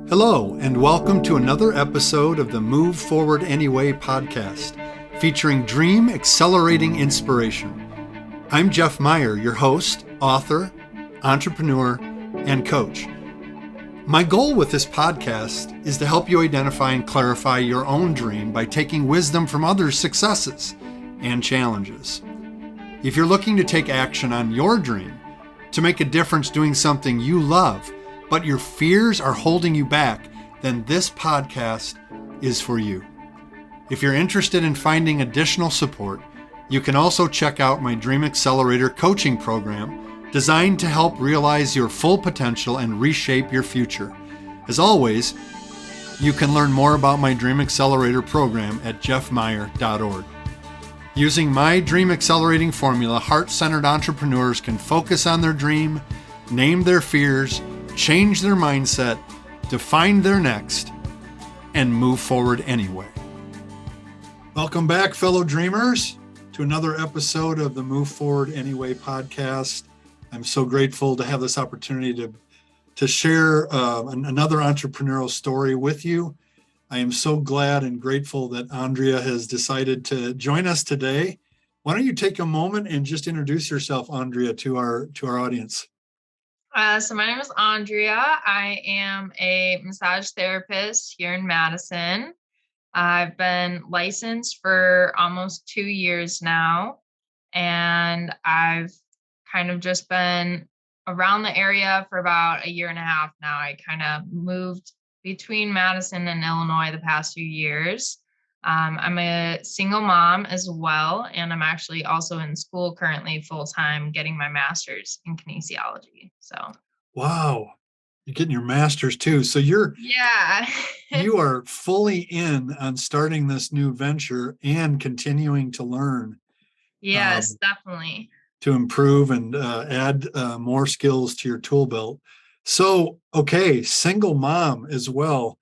Hello, and welcome to another episode of the Move Forward Anyway podcast, featuring dream accelerating inspiration. I'm Jeff Meyer, your host, author, entrepreneur, and coach. My goal with this podcast is to help you identify and clarify your own dream by taking wisdom from others' successes and challenges. If you're looking to take action on your dream, to make a difference doing something you love, but your fears are holding you back, then this podcast is for you. If you're interested in finding additional support, you can also check out my Dream Accelerator coaching program designed to help realize your full potential and reshape your future. As always, you can learn more about my Dream Accelerator program at jeffmeyer.org. Using my Dream Accelerating formula, heart-centered entrepreneurs can focus on their dream, name their fears, change their mindset, define their next, and move forward anyway. Welcome back, fellow dreamers, to another episode of the Move Forward Anyway podcast. I'm so grateful to have this opportunity to share another entrepreneurial story with you. I am so glad and grateful that Aundrea has decided to join us today. Why don't you take a moment and just introduce yourself, Aundrea, to our audience? So my name is Aundrea. I am a massage therapist here in Madison. I've been licensed for almost 2 years now, and I've kind of just been around the area for about a year and a half now. I kind of moved between Madison and Illinois the past few years. I'm a single mom as well, and I'm actually also in school currently full-time getting my master's in kinesiology. So, wow, you're getting your master's too. So you are fully in on starting this new venture and continuing to learn. Yes, definitely. To improve and add more skills to your tool belt. So, okay, single mom as well.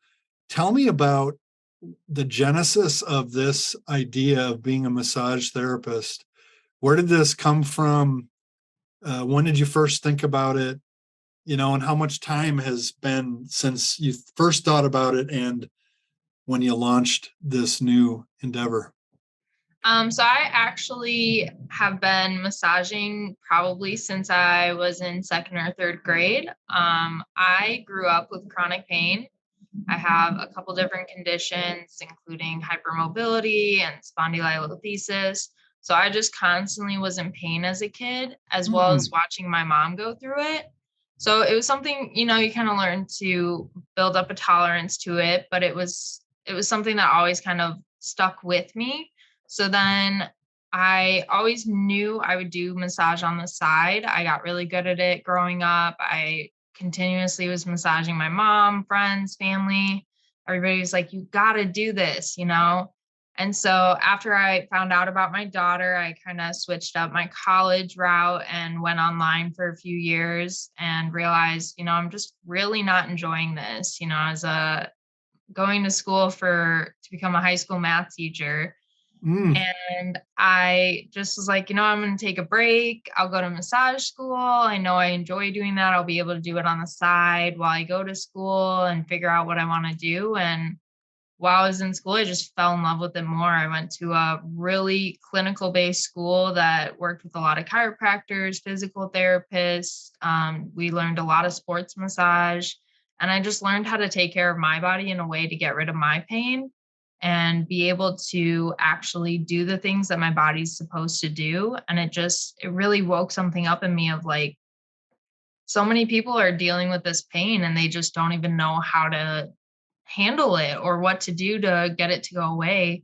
Tell me about the genesis of this idea of being a massage therapist. Where did this come from? When did you first think about it? And how much time has been since you first thought about it and when you launched this new endeavor? So I actually have been massaging probably since I was in second or third grade. I grew up with chronic pain. I have a couple different conditions, including hypermobility and spondylolisthesis. So I just constantly was in pain as a kid, as well as watching my mom go through it. So it was something, you kind of learn to build up a tolerance to it, but it was something that always kind of stuck with me. So then I always knew I would do massage on the side. I got really good at it growing up. I continuously was massaging my mom, friends, family. Everybody was like, you got to do this, And so after I found out about my daughter, I kind of switched up my college route and went online for a few years and realized, I'm just really not enjoying this, as going to school to become a high school math teacher. And I just was like, I'm going to take a break. I'll go to massage school. I know I enjoy doing that. I'll be able to do it on the side while I go to school and figure out what I want to do. And while I was in school, I just fell in love with it more. I went to a really clinical based school that worked with a lot of chiropractors, physical therapists. We learned a lot of sports massage, and I just learned how to take care of my body in a way to get rid of my pain and be able to actually do the things that my body's supposed to do. And it really woke something up in me of like, so many people are dealing with this pain and they just don't even know how to handle it or what to do to get it to go away.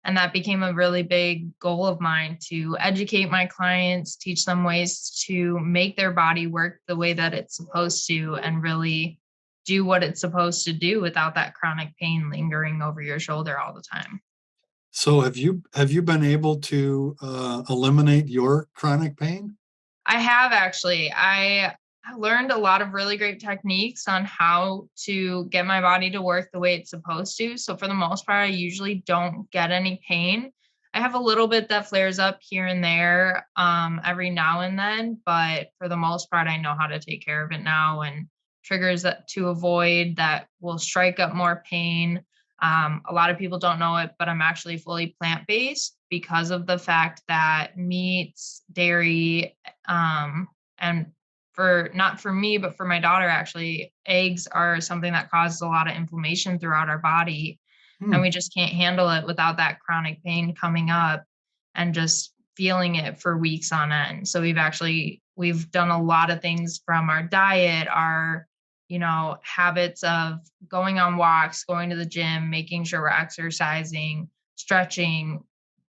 And that became a really big goal of mine, to educate my clients, teach them ways to make their body work the way that it's supposed to and really do what it's supposed to do without that chronic pain lingering over your shoulder all the time. So have you been able to eliminate your chronic pain? I have actually. I learned a lot of really great techniques on how to get my body to work the way it's supposed to. So for the most part, I usually don't get any pain. I have a little bit that flares up here and there every now and then, but for the most part, I know how to take care of it now and triggers that to avoid that will strike up more pain. A lot of people don't know it, but I'm actually fully plant-based because of the fact that meats, dairy, and not for me, but for my daughter, actually, eggs are something that causes a lot of inflammation throughout our body. And Hmm. we just can't handle it without that chronic pain coming up and just feeling it for weeks on end. So we've done a lot of things from our diet, our habits of going on walks, going to the gym, making sure we're exercising, stretching,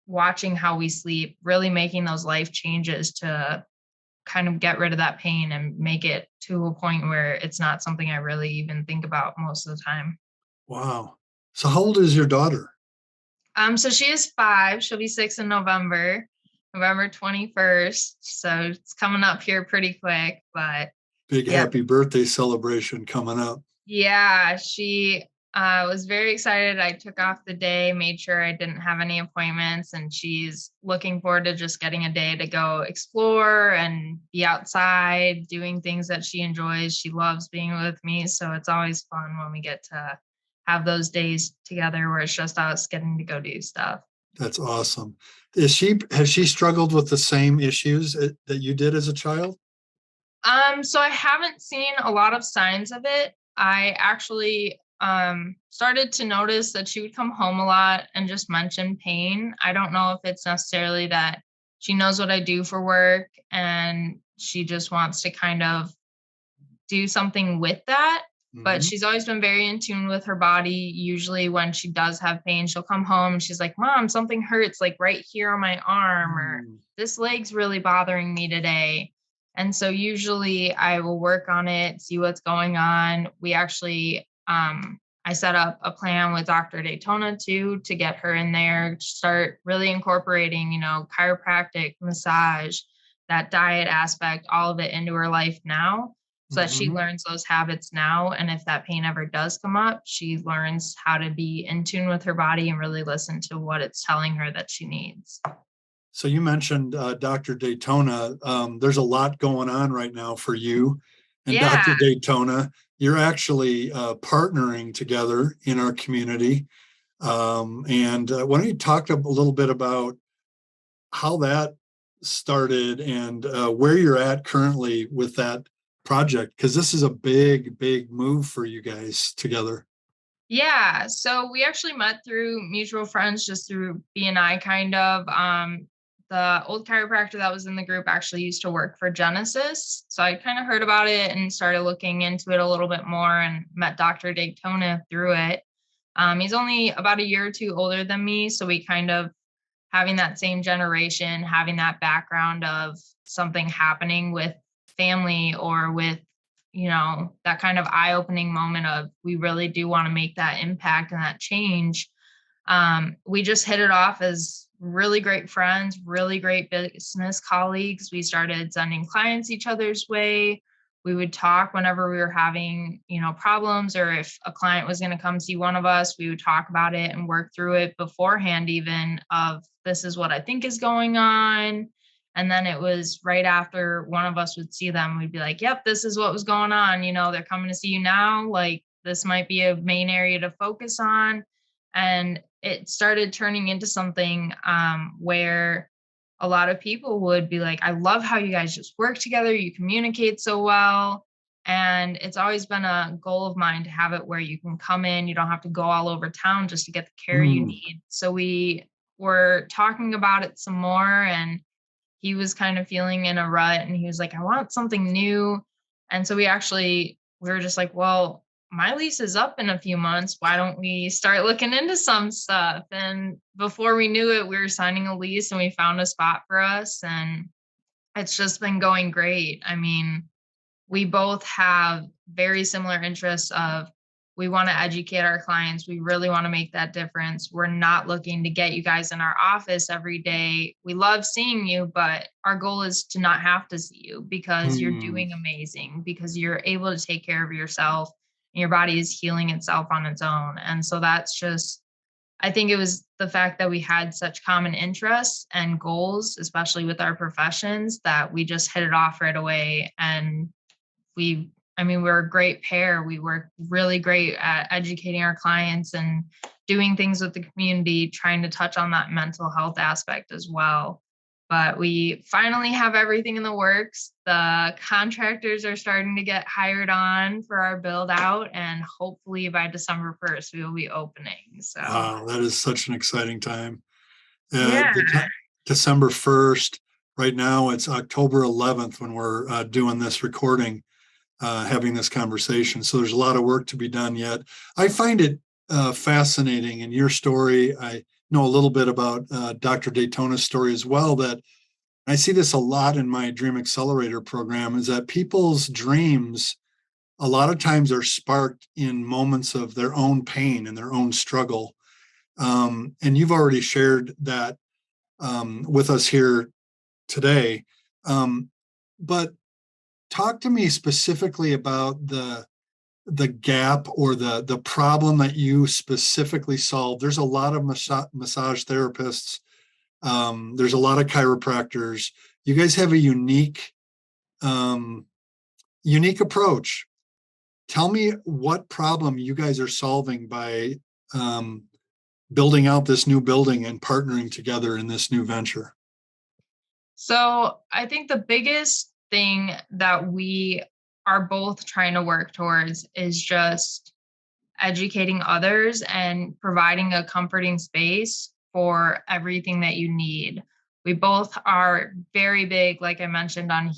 watching how we sleep, really making those life changes to kind of get rid of that pain and make it to a point where it's not something I really even think about most of the time. Wow. So how old is your daughter? So she is 5. She'll be 6 in November 21st. So it's coming up here pretty quick, but Big yeah. happy birthday celebration coming up. Yeah, she was very excited. I took off the day, made sure I didn't have any appointments, and she's looking forward to just getting a day to go explore and be outside, doing things that she enjoys. She loves being with me, so it's always fun when we get to have those days together where it's just us getting to go do stuff. That's awesome. Has she struggled with the same issues that you did as a child? So I haven't seen a lot of signs of it. I actually started to notice that she would come home a lot and just mention pain. I don't know if it's necessarily that she knows what I do for work and she just wants to kind of do something with that. But Hmm. she's always been very in tune with her body. Usually, when she does have pain, she'll come home and she's like, "Mom, something hurts like right here on my arm," or Mm. "This leg's really bothering me today." And so, usually, I will work on it, see what's going on. We actually, I set up a plan with Dr. Daytona too to get her in there, start really incorporating, chiropractic, massage, that diet aspect, all of it into her life now so that she Hmm. learns those habits now. And if that pain ever does come up, she learns how to be in tune with her body and really listen to what it's telling her that she needs. So you mentioned Dr. Daytona. There's a lot going on right now for you and Yeah. Dr. Daytona. You're actually partnering together in our community. And why don't you talk a little bit about how that started and where you're at currently with that project? Because this is a big, big move for you guys together. Yeah. So we actually met through mutual friends, just through BNI kind of. The old chiropractor that was in the group actually used to work for Genesis. So I kind of heard about it and started looking into it a little bit more and met Dr. Daytona through it. He's only about a year or two older than me. So we kind of having that same generation, having that background of something happening with family or with, that kind of eye opening moment of we really do want to make that impact and that change. We just hit it off as really great friends, really great business colleagues. We started sending clients each other's way. We would talk whenever we were having, problems, or if a client was going to come see one of us, we would talk about it and work through it beforehand, even of this is what I think is going on. And then it was right after one of us would see them, we'd be like, yep, this is what was going on. They're coming to see you now. Like, this might be a main area to focus on. And it started turning into something where a lot of people would be like, I love how you guys just work together. You communicate so well. And it's always been a goal of mine to have it where you can come in, you don't have to go all over town just to get the care you Mm. need. So we were talking about it some more, and he was kind of feeling in a rut and he was like, I want something new. And so we were just like, well, my lease is up in a few months. Why don't we start looking into some stuff? And before we knew it, we were signing a lease and we found a spot for us. And it's just been going great. I mean, we both have very similar interests of we want to educate our clients. We really want to make that difference. We're not looking to get you guys in our office every day. We love seeing you, but our goal is to not have to see you because you're Mm. doing amazing, because you're able to take care of yourself and your body is healing itself on its own. And so that's just, I think it was the fact that we had such common interests and goals, especially with our professions, that we just hit it off right away. And we I mean, we're a great pair. We work really great at educating our clients and doing things with the community, trying to touch on that mental health aspect as well. But we finally have everything in the works. The contractors are starting to get hired on for our build out, and hopefully by December 1st, we will be opening. So, Wow, that is such an exciting time. yeah. December 1st, right now it's October 11th when we're doing this recording, having this conversation. So there's a lot of work to be done yet. I find it fascinating in your story. I know a little bit about Dr. Daytona's story as well, that I see this a lot in my Dream Accelerator program, is that people's dreams a lot of times are sparked in moments of their own pain and their own struggle. And you've already shared that with us here today. But talk to me specifically about the gap or the problem that you specifically solved. There's a lot of massage therapists. There's a lot of chiropractors. You guys have a unique approach. Tell me what problem you guys are solving by building out this new building and partnering together in this new venture. So I think the biggest thing that we are both trying to work towards is just educating others and providing a comforting space for everything that you need. We both are very big, like I mentioned, on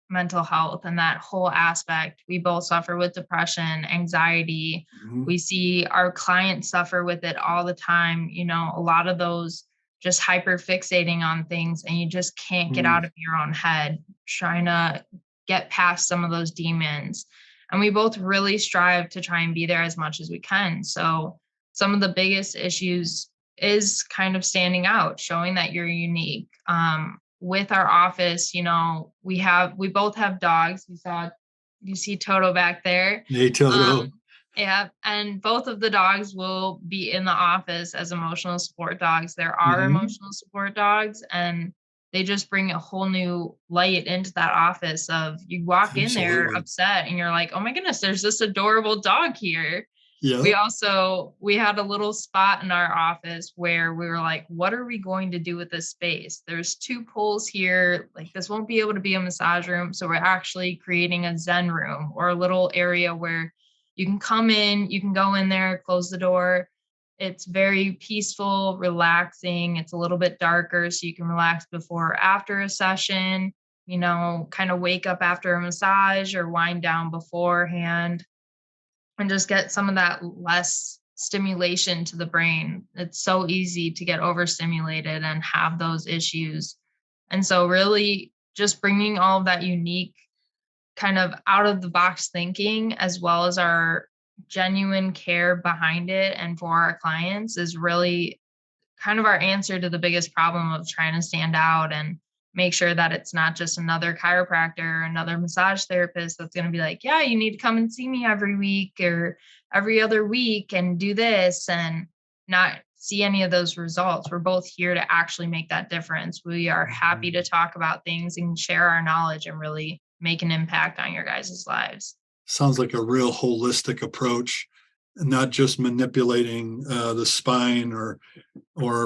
mental health and that whole aspect. We both suffer with depression, anxiety. Mm-hmm. We see our clients suffer with it all the time. You know, a lot of those just hyper fixating on things, and you just can't get out of your own head, trying to get past some of those demons. And we both really strive to try and be there as much as we can. So some of the biggest issues is kind of standing out, showing that you're unique. With our office, you know, we both have dogs. You see Toto back there. Hey, Toto. Yeah. And both of the dogs will be in the office as emotional support dogs. There are emotional support dogs, and they just bring a whole new light into that office of you walk in there upset and you're like, oh my goodness, there's this adorable dog here. Yeah. We had a little spot in our office where we were like, what are we going to do with this space? There's 2 pools here. Like, this won't be able to be a massage room. So we're actually creating a Zen room, or a little area where you can come in, you can go in there, close the door. It's very peaceful, relaxing. It's a little bit darker, so you can relax before or after a session, you know, kind of wake up after a massage or wind down beforehand, and just get some of that less stimulation to the brain. It's so easy to get overstimulated and have those issues. And so really just bringing all of that unique kind of out of the box thinking, as well as our genuine care behind it and for our clients, is really kind of our answer to the biggest problem of trying to stand out and make sure that it's not just another chiropractor or another massage therapist that's going to be like, yeah, you need to come and see me every week or every other week and do this, and not see any of those results. We're both here to actually make that difference. We are happy to talk about things and share our knowledge and really make an impact on your guys' lives. Sounds like a real holistic approach, not just manipulating the spine or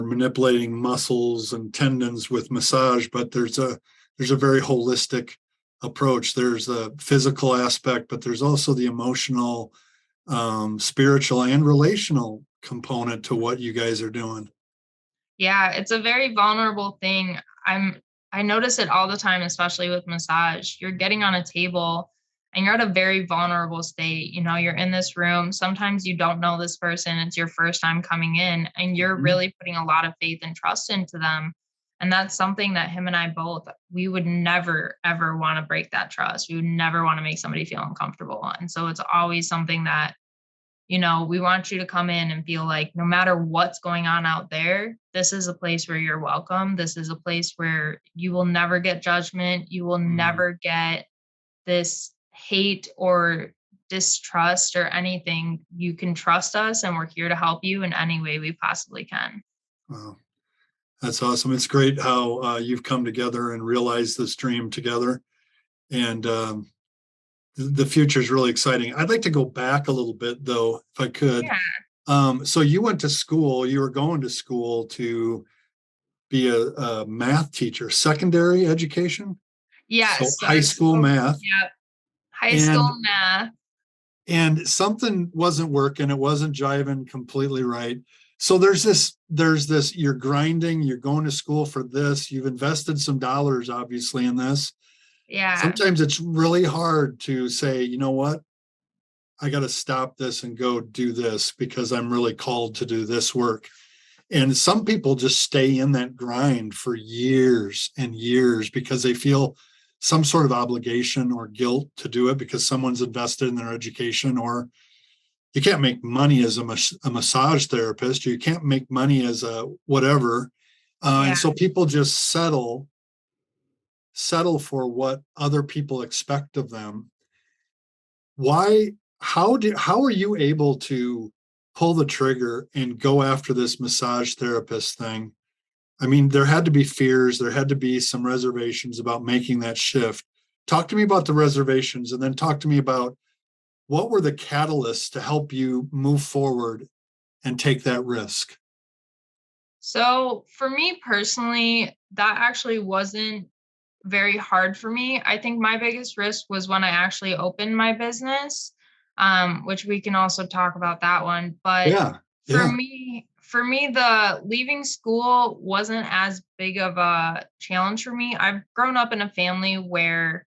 manipulating muscles and tendons with massage, but there's a very holistic approach. There's the physical aspect, but there's also the emotional, spiritual, and relational component to what you guys are doing. Yeah, it's a very vulnerable thing. I notice it all the time, especially with massage. You're getting on a table and you're at a very vulnerable state. You know, you're in this room. Sometimes you don't know this person. It's your first time coming in, and you're really putting a lot of faith and trust into them. And that's something that him and I both, we would never, ever want to break that trust. We would never want to make somebody feel uncomfortable. And so it's always something that, you know, we want you to come in and feel like no matter what's going on out there, this is a place where you're welcome. This is a place where you will never get judgment. You will never get this hate or distrust or anything. You can trust us, and we're here to help you in any way we possibly can. Wow. That's awesome. It's great how you've come together and realized this dream together. And the future is really exciting. I'd like to go back a little bit, though, if I could. Yeah. So you went to school, you were going to school to be a math teacher, secondary education, so Yes. So high I school spoke, math, yeah, high school and math. something wasn't working, it wasn't jiving completely right. So there's this, you're grinding, you're going to school for this, you've invested some dollars obviously in this. Yeah. Sometimes it's really hard to say, you know what, I got to stop this and go do this because I'm really called to do this work. And some people just stay in that grind for years and years because they feel some sort of obligation or guilt to do it because someone's invested in their education. Or you can't make money as a massage therapist, you can't make money as a whatever. Yeah. And so people just settle for what other people expect of them. Why, how are you able to pull the trigger and go after this massage therapist thing? I mean, there had to be fears, there had to be some reservations about making that shift. Talk to me about the reservations, and then talk to me about what were the catalysts to help you move forward and take that risk. So for me personally, that actually wasn't very hard for me. I think my biggest risk was when I actually opened my business, which we can also talk about that one. But Yeah, for yeah. me, the leaving school wasn't as big of a challenge for me. I've grown up in a family where,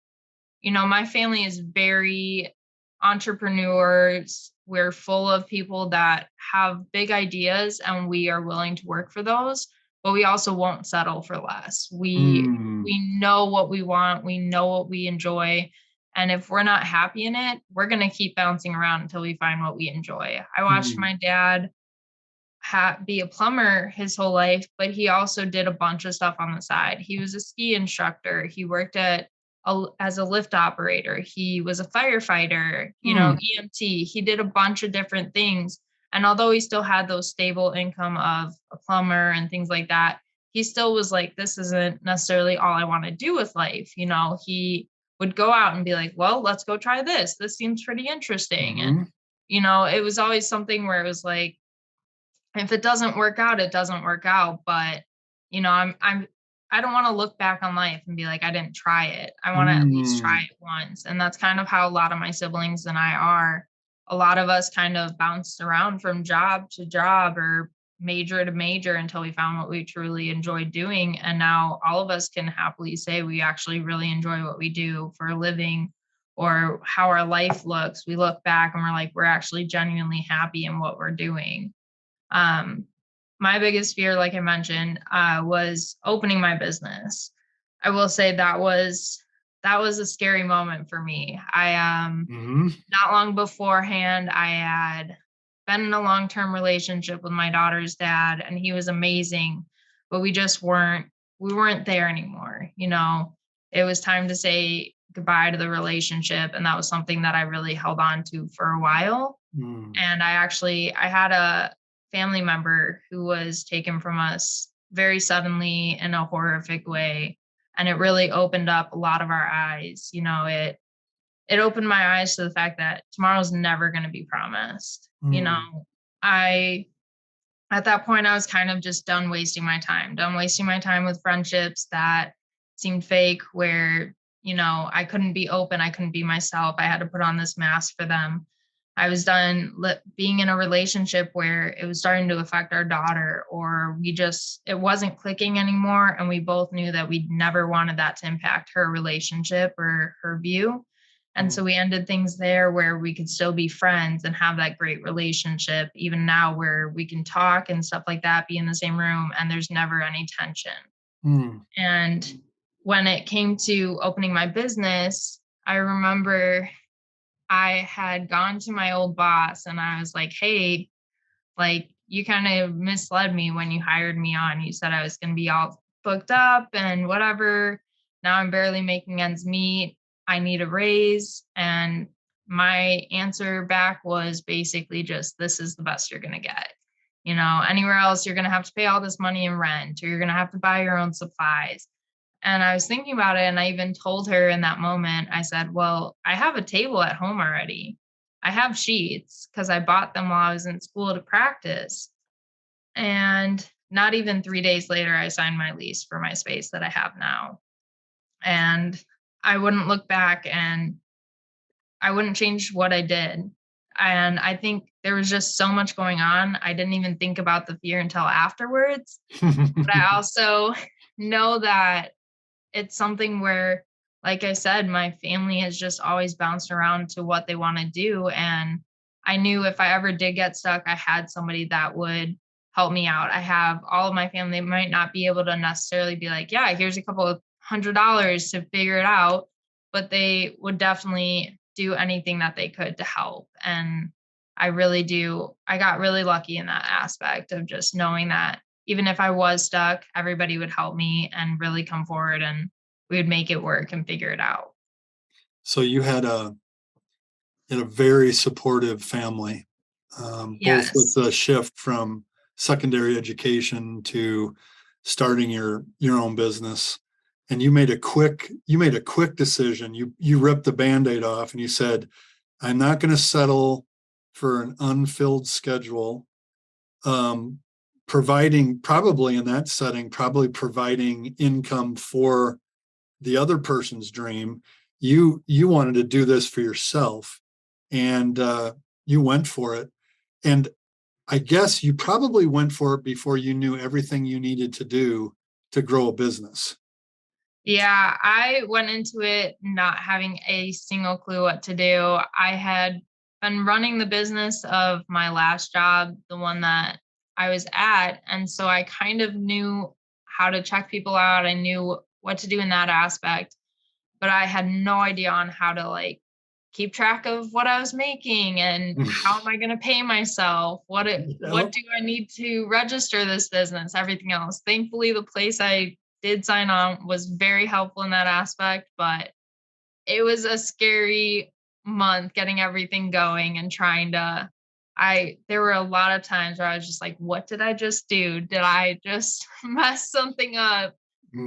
my family is very entrepreneurs. We're full of people that have big ideas and we are willing to work for those, but we also won't settle for less. Mm, We know what we want, we know what we enjoy, and if we're not happy in it, we're going to keep bouncing around until we find what we enjoy. I watched mm, my dad be a plumber his whole life, but he also did a bunch of stuff on the side. He was a ski instructor. He worked as a lift operator. He was a firefighter, mm, EMT. He did a bunch of different things. And although he still had those stable income of a plumber and things like that, he still was like, this isn't necessarily all I want to do with life. He would go out and be like, well, let's go try this. This seems pretty interesting. And, mm, it was always something where it was like, if it doesn't work out, it doesn't work out. But, I don't want to look back on life and be like, I didn't try it. I want to at least try mm, it once. And that's kind of how a lot of my siblings and I are. A lot of us kind of bounced around from job to job or major to major until we found what we truly enjoyed doing. And now all of us can happily say we actually really enjoy what we do for a living or how our life looks. We look back and we're like, we're actually genuinely happy in what we're doing. um, my biggest fear, like I mentioned, was opening my business. I will say that was a scary moment for me. mm, Not long beforehand, I had been in a long-term relationship with my daughter's dad, and he was amazing, but we weren't there anymore. It was time to say goodbye to the relationship, and that was something that I really held on to for a while. mm, And I had a family member who was taken from us very suddenly in a horrific way. And it really opened up a lot of our eyes. It opened my eyes to the fact that tomorrow's never going to be promised. mm, I At that point I was kind of just done wasting my time with friendships that seemed fake, where, I couldn't be open, I couldn't be myself. I had to put on this mask for them. I was done being in a relationship where it was starting to affect our daughter, or it wasn't clicking anymore. And we both knew that we never wanted that to impact her relationship or her view. And mm, so we ended things there where we could still be friends and have that great relationship, even now where we can talk and stuff like that, be in the same room, and there's never any tension. mm, And when it came to opening my business, I remember I had gone to my old boss and I was like, hey, like, you kind of misled me when you hired me on. You said I was going to be all booked up and whatever. Now I'm barely making ends meet. I need a raise. And my answer back was basically just, this is the best you're going to get. Anywhere else, you're going to have to pay all this money in rent, or you're going to have to buy your own supplies. And I was thinking about it, and I even told her in that moment, I said, well, I have a table at home already. I have sheets because I bought them while I was in school to practice. And not even 3 days later, I signed my lease for my space that I have now. And I wouldn't look back, and I wouldn't change what I did. And I think there was just so much going on. I didn't even think about the fear until afterwards. But I also know that it's something where, like I said, my family has just always bounced around to what they want to do. And I knew if I ever did get stuck, I had somebody that would help me out. I have all of my family might not be able to necessarily be like, yeah, here's a couple of $100 to figure it out, but they would definitely do anything that they could to help. And I really do. I got really lucky in that aspect of just knowing that even if I was stuck, everybody would help me and really come forward, and we would make it work and figure it out. So you had a very supportive family, both with Yes. the shift from secondary education to starting your own business. And you made a quick decision. You ripped the Band-Aid off and you said, I'm not going to settle for an unfilled schedule. Um, providing probably in that setting, probably providing income for the other person's dream. You wanted to do this for yourself, and you went for it. And I guess you probably went for it before you knew everything you needed to do to grow a business. Yeah, I went into it not having a single clue what to do. I had been running the business of my last job, the one that I was at. And so I kind of knew how to check people out. I knew what to do in that aspect, but I had no idea on how to like keep track of what I was making and how am I going to pay myself? What Yep. do I need to register this business? Everything else. Thankfully, the place I did sign on was very helpful in that aspect, but it was a scary month getting everything going and trying to there were a lot of times where I was just like, what did I just do? Did I just mess something up?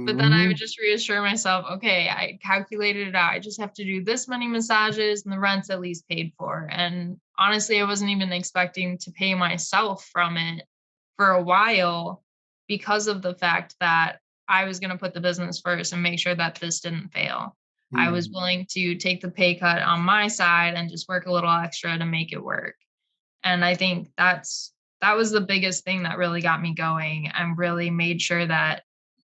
But then I would Mhm. just reassure myself, okay, I calculated it out. I just have to do this many massages and the rent's at least paid for. And honestly, I wasn't even expecting to pay myself from it for a while because of the fact that I was going to put the business first and make sure that this didn't fail. I was Mm. willing to take the pay cut on my side and just work a little extra to make it work. And I think that was the biggest thing that really got me going and really made sure that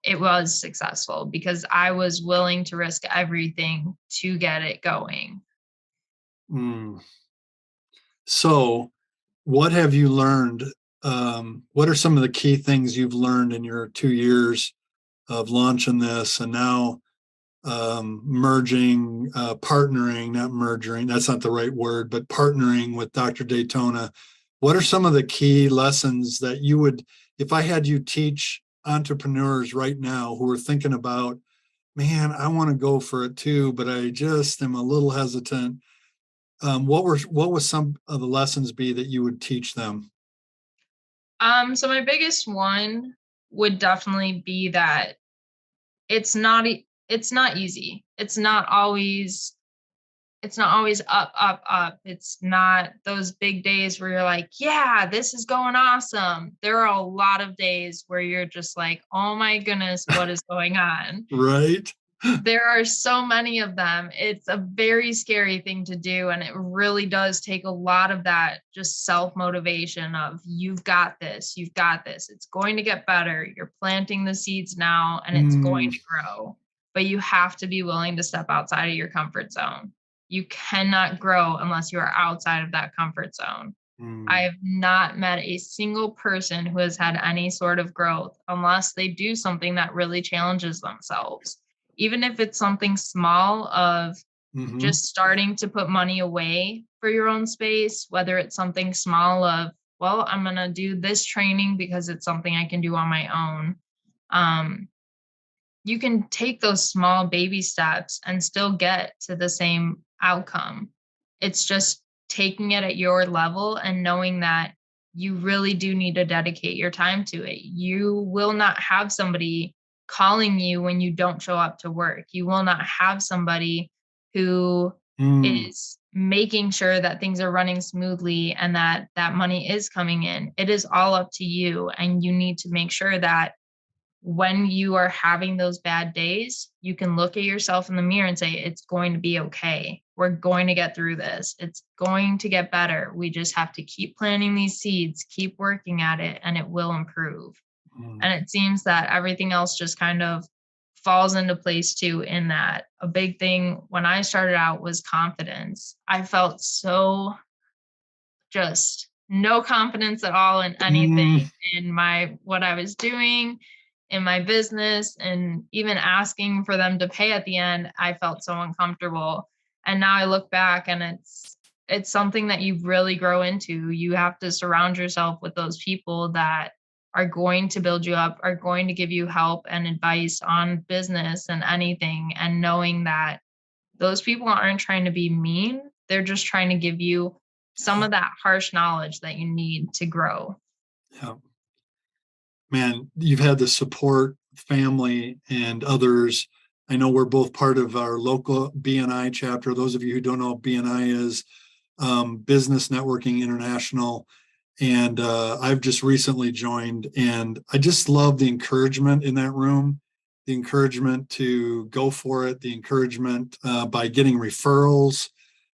it was successful because I was willing to risk everything to get it going. Mm. So, what have you learned? What are some of the key things you've learned in your 2 years of launching this and now merging, partnering, not merging, that's not the right word, but partnering with Dr. Daytona? What are some of the key lessons that you would, if I had you teach entrepreneurs right now who are thinking about, man, I want to go for it too, but I just am a little hesitant. What would some of the lessons be that you would teach them? So my biggest one would definitely be that it's not easy. It's not always up, up, up. It's not those big days where you're like, yeah, this is going awesome. There are a lot of days where you're just like, oh my goodness, what is going on? Right? There are so many of them. It's a very scary thing to do. And it really does take a lot of that just self motivation of you've got this, you've got this. It's going to get better. You're planting the seeds now and it's going Mm, to grow. But you have to be willing to step outside of your comfort zone. You cannot grow unless you are outside of that comfort zone. I mm, have not met a single person who has had any sort of growth unless they do something that really challenges themselves. Even if it's something small of mhm, just starting to put money away for your own space, whether it's something small of, well, I'm going to do this training because it's something I can do on my own. Um, you can take those small baby steps and still get to the same outcome. It's just taking it at your level and knowing that you really do need to dedicate your time to it. You will not have somebody calling you when you don't show up to work. You will not have somebody who is making sure that things are running smoothly and that that money is coming in. It is all up to you. And you need to make sure that when you are having those bad days, you can look at yourself in the mirror and say, it's going to be okay. We're going to get through this. It's going to get better. We just have to keep planting these seeds, keep working at it, and it will improve. And it seems that everything else just kind of falls into place too, in that a big thing when I started out was confidence. I felt so just no confidence at all in anything, in what I was doing, in my business, and even asking for them to pay at the end, I felt so uncomfortable. And now I look back and it's something that you really grow into. You have to surround yourself with those people that are going to build you up, are going to give you help and advice on business and anything. And knowing that those people aren't trying to be mean, they're just trying to give you some of that harsh knowledge that you need to grow. Yeah. Man, you've had the support, family, and others. I know we're both part of our local BNI chapter. Those of you who don't know what BNI is, Business Networking International. And I've just recently joined, and I just love the encouragement in that room, the encouragement to go for it, the encouragement by getting referrals.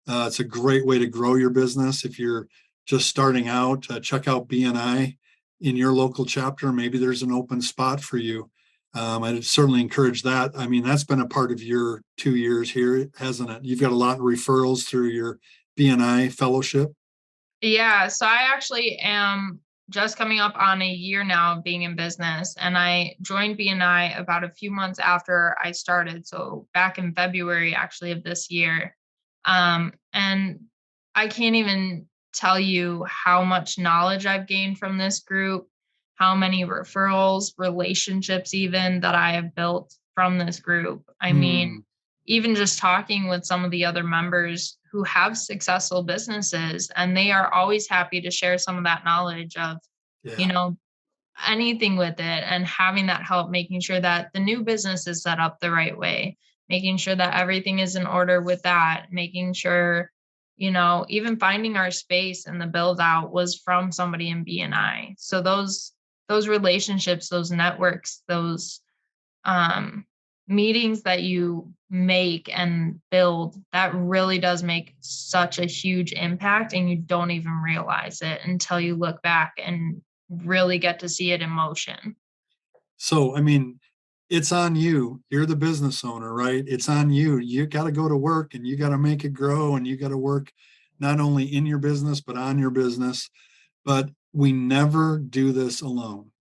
It's a great way to grow your business. If you're just starting out, check out BNI in your local chapter. Maybe there's an open spot for you. I'd certainly encourage that. I mean, that's been a part of your 2 years here, hasn't it? You've got a lot of referrals through your BNI fellowship. Yeah, so I actually am just coming up on a year now of being in business, and I joined BNI about a few months after I started. So back in February, actually, of this year. And I can't even tell you how much knowledge I've gained from this group, how many referrals, relationships, even that I have built from this group. I mean, even just talking with some of the other members who have successful businesses, and they are always happy to share some of that knowledge of, you know, anything with it, and having that help, making sure that the new business is set up the right way, making sure that everything is in order with that, making sure, even finding our space and the build out was from somebody in BNI. So those relationships, those networks, those meetings that you make and build, that really does make such a huge impact, and you don't even realize it until you look back and really get to see it in motion. So, I mean, it's on you. You're the business owner, right? It's on you. You got to go to work and you got to make it grow, and you got to work not only in your business, but on your business. But we never do this alone.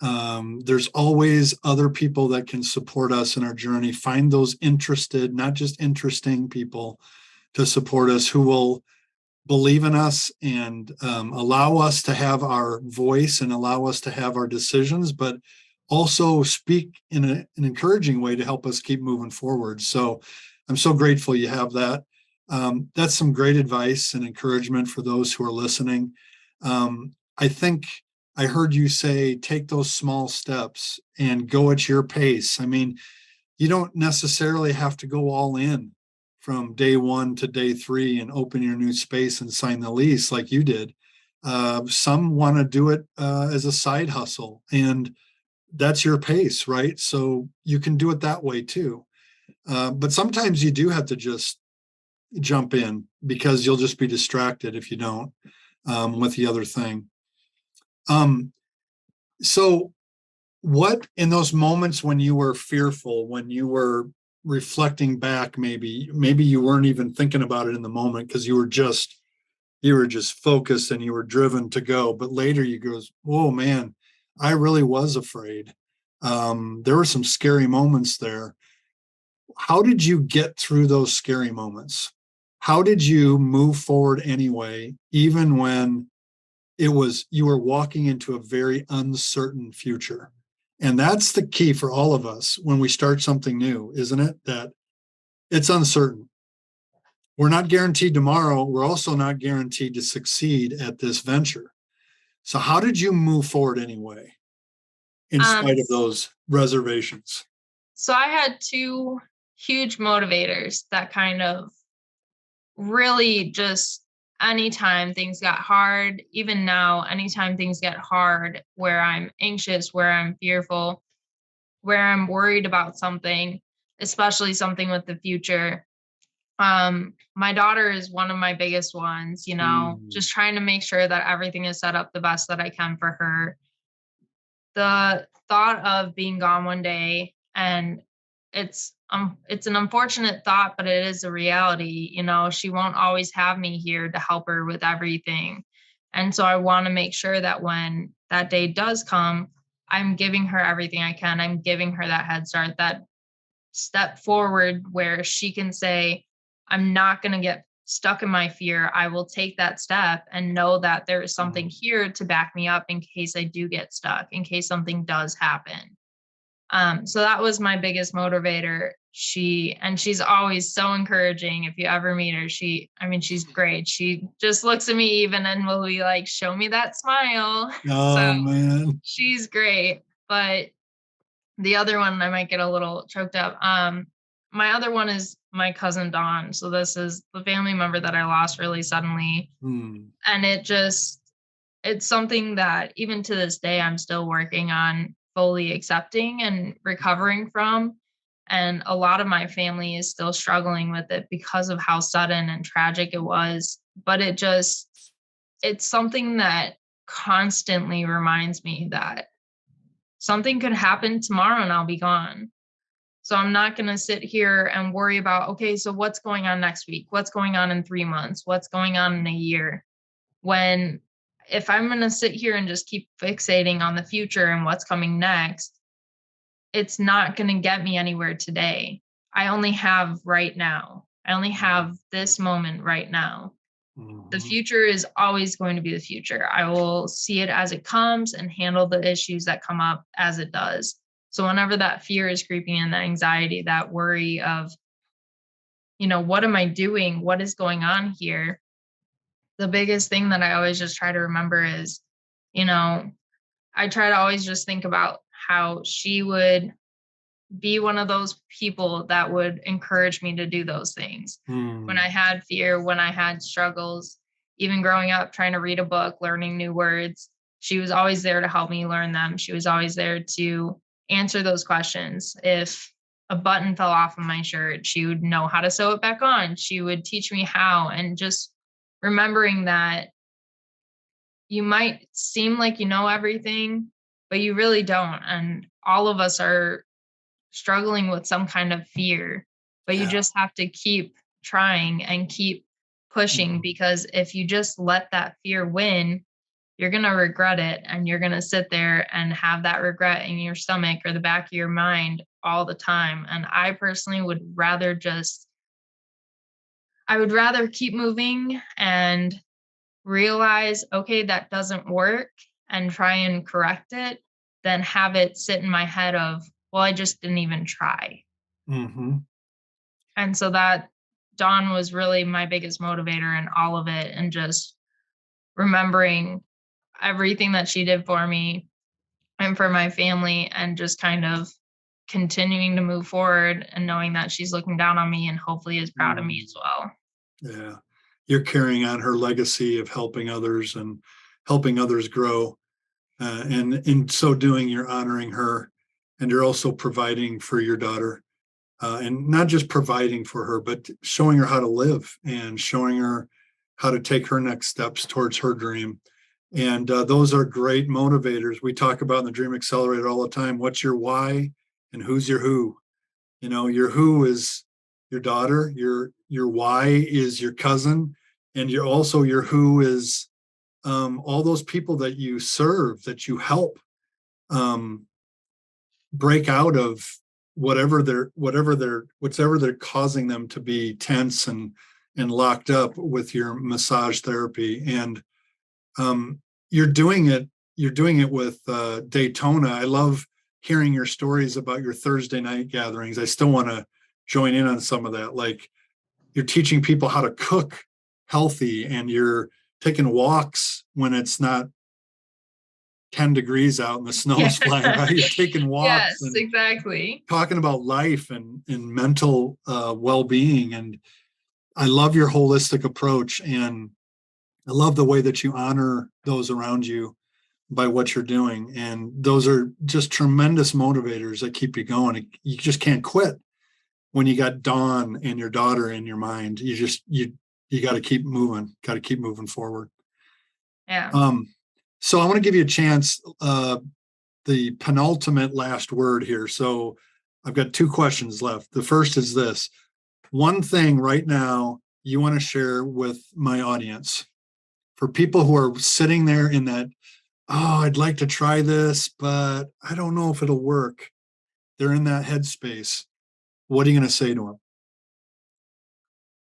There's always other people that can support us in our journey. Find those interested, not just interesting people to support us, who will believe in us and allow us to have our voice and allow us to have our decisions, but also speak in an encouraging way to help us keep moving forward. So I'm so grateful you have that. That's some great advice and encouragement for those who are listening. I think I heard you say, take those small steps and go at your pace. I mean, you don't necessarily have to go all in from day 1 to day 3 and open your new space and sign the lease like you did. Some want to do it as a side hustle, and that's your pace, right? So you can do it that way too. But sometimes you do have to just jump in, because you'll just be distracted if you don't with the other thing. So what, in those moments when you were fearful, when you were reflecting back, maybe you weren't even thinking about it in the moment because you were just focused and you were driven to go, but later you goes, oh man, I really was afraid. There were some scary moments there. How did you get through those scary moments? How did you move forward anyway, even when you were walking into a very uncertain future? And that's the key for all of us when we start something new, isn't it? That it's uncertain. We're not guaranteed tomorrow. We're also not guaranteed to succeed at this venture. So how did you move forward anyway? in Um, spite of those reservations? so I had two huge motivators that kind of really just anytime things got hard, even now, anytime things get hard, where I'm anxious, where I'm fearful, where I'm worried about something, especially something with the future. My daughter is one of my biggest ones, Mm. just trying to make sure that everything is set up the best that I can for her. The thought of being gone one day, and it's an unfortunate thought, but it is a reality. She won't always have me here to help her with everything. And so I want to make sure that when that day does come, I'm giving her everything I can. I'm giving her that head start, that step forward where she can say, I'm not going to get stuck in my fear. I will take that step and know that there is something here to back me up in case I do get stuck, in case something does happen. So that was my biggest motivator. She's always so encouraging. If you ever meet her, she's great. She just looks at me even and will be like, show me that smile. So Oh man. she's great. But the other one, I might get a little choked up. My other one is my cousin Dawn. So this is the family member that I lost really suddenly. Hmm. And it's something that even to this day, I'm still working on fully accepting and recovering from. And a lot of my family is still struggling with it because of how sudden and tragic it was. But it's something that constantly reminds me that something could happen tomorrow and I'll be gone. So I'm not going to sit here and worry about, okay, so what's going on next week? What's going on in 3 months? What's going on in a year? When if I'm going to sit here and just keep fixating on the future and what's coming next, it's not going to get me anywhere today. I only have right now. I only have this moment right now. The Mhm. future is always going to be the future. I will see it as it comes and handle the issues that come up as it does. So whenever that fear is creeping in, that anxiety, that worry of, what am I doing? What is going on here? The biggest thing that I always just try to remember is, you know, I try to always just think about how she would be one of those people that would encourage me to do those things. When I Hmm. had fear, when I had struggles, even growing up, trying to read a book, learning new words, she was always there to help me learn them. She was always there to answer those questions. If a button fell off of my shirt, she would know how to sew it back on. She would teach me how, and just remembering that you might seem like you know everything, but you really don't. And all of us are struggling with some kind of fear, but you Yeah. just have to keep trying and keep pushing, Mhm. because if you just let that fear win, you're going to regret it, and you're going to sit there and have that regret in your stomach or the back of your mind all the time. And I personally would rather keep moving and realize, okay, that doesn't work, and try and correct it, than have it sit in my head of, well, I just didn't even try. Mhm. And so that Dawn was really my biggest motivator in all of it, and just remembering everything that she did for me and for my family, and just kind of continuing to move forward and knowing that she's looking down on me and hopefully is proud of me Mm. as well. Yeah. You're carrying on her legacy of helping others and helping others grow. And in so doing, you're honoring her, and you're also providing for your daughter. And not just providing for her, but showing her how to live and showing her how to take her next steps towards her dream. And those are great motivators. We talk about in the Dream Accelerator all the time. What's your why and who's your who? Your who is your daughter, your why is your cousin, and your who is all those people that you serve, that you help um, break out of whatever they're causing them to be tense and locked up with your massage therapy. And um, you're doing it with Daytona. I love hearing your stories about your Thursday night gatherings. I still want to join in on some of that. Like, you're teaching people how to cook healthy, and you're taking walks when it's not 10 degrees out and the snow's Yeah. flying, right? You're taking walks Yes, and exactly. talking about life and mental well-being. And I love your holistic approach. And I love the way that you honor those around you by what you're doing. And those are just tremendous motivators that keep you going. You just can't quit when you got Dawn and your daughter in your mind. You got to keep moving forward. Yeah. So I want to give you a chance, the penultimate last word here. So I've got 2 questions left. The first is this: one thing right now you want to share with my audience for people who are sitting there in that, oh, I'd like to try this, but I don't know if it'll work. They're in that headspace. What are you going to say to them?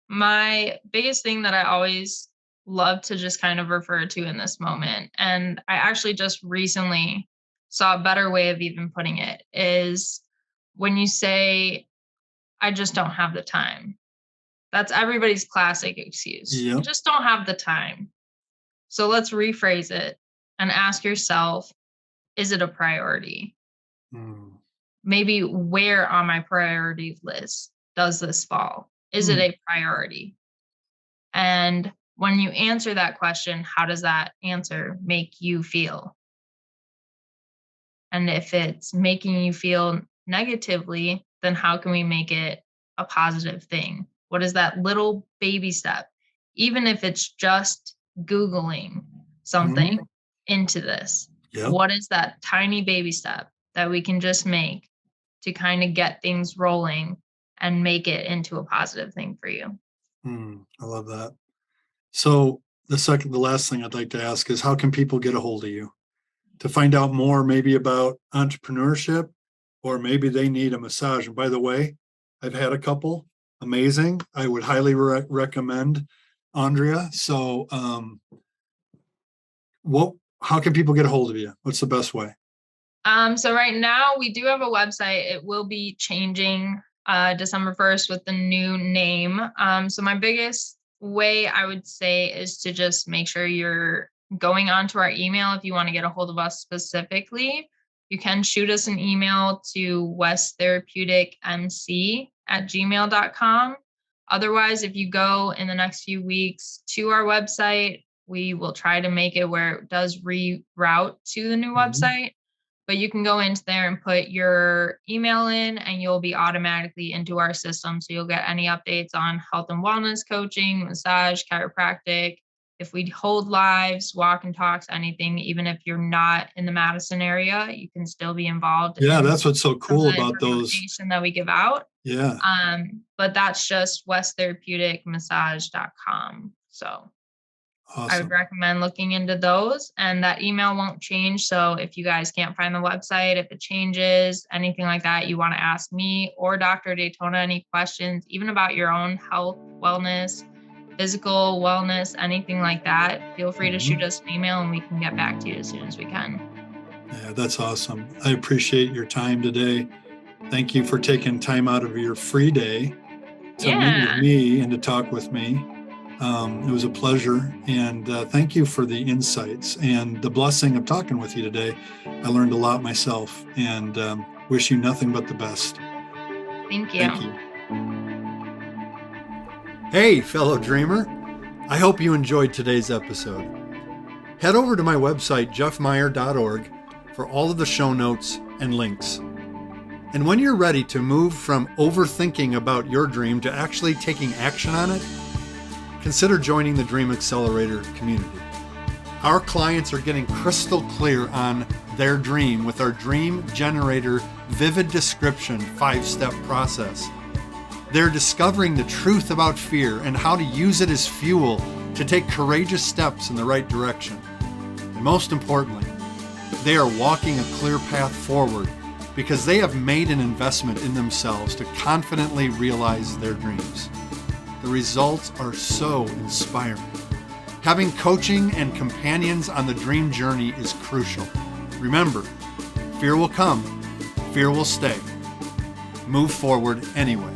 My biggest thing that I always love to just kind of refer to in this moment, and I actually just recently saw a better way of even putting it, is when you say, I just don't have the time. That's everybody's classic excuse. I Yep. just don't have the time. So let's rephrase it and ask yourself, is it a priority? Maybe where on my priority list does this fall? Is it a priority? And when you answer that question, how does that answer make you feel? And if it's making you feel negatively, then how can we make it a positive thing? What is that little baby step? Even if it's just Googling something into this, Yep. what is that tiny baby step that we can just make to kind of get things rolling and make it into a positive thing for you? I love that. So the last thing I'd like to ask is, how can people get a hold of you to find out more, maybe about entrepreneurship, or maybe they need a massage? And by the way, I've had a couple. Amazing. I would highly recommend Aundrea. So how can people get a hold of you? What's the best way? So right now we do have a website. It will be changing December 1st with the new name. So my biggest way I would say is to just make sure you're going onto our email. If you want to get a hold of us specifically, you can shoot us an email to westtherapeuticmc@gmail.com. Otherwise, if you go in the next few weeks to our website, we will try to make it where it does reroute to the new website. But you can go into there and put your email in, and you'll be automatically into our system. So you'll get any updates on health and wellness coaching, massage, chiropractic. If we hold lives, walk and talks, anything, even if you're not in the Madison area, you can still be involved. Yeah, that's what's so cool about those That we give out. Yeah. But that's just westtherapeuticmassage.com. So Awesome. I would recommend looking into those, and that email won't change. So if you guys can't find the website, if it changes, anything like that, you want to ask me or Dr. Daytona any questions, even about your own health, wellness, physical wellness, anything like that, feel free to shoot us an email and we can get back to you as soon as we can. Yeah, that's awesome. I appreciate your time today. Thank you for taking time out of your free day to meet with me and to talk with me. It was a pleasure, and thank you for the insights and the blessing of talking with you today. I learned a lot myself, and wish you nothing but the best. Thank you. Thank you. Hey, fellow dreamer. I hope you enjoyed today's episode. Head over to my website, jeffmeyer.org, for all of the show notes and links. And when you're ready to move from overthinking about your dream to actually taking action on it, consider joining the Dream Accelerator community. Our clients are getting crystal clear on their dream with our Dream Generator Vivid Description 5-step process. They're discovering the truth about fear and how to use it as fuel to take courageous steps in the right direction. And most importantly, they are walking a clear path forward because they have made an investment in themselves to confidently realize their dreams. The results are so inspiring. Having coaching and companions on the dream journey is crucial. Remember, fear will come, fear will stay. Move forward anyway.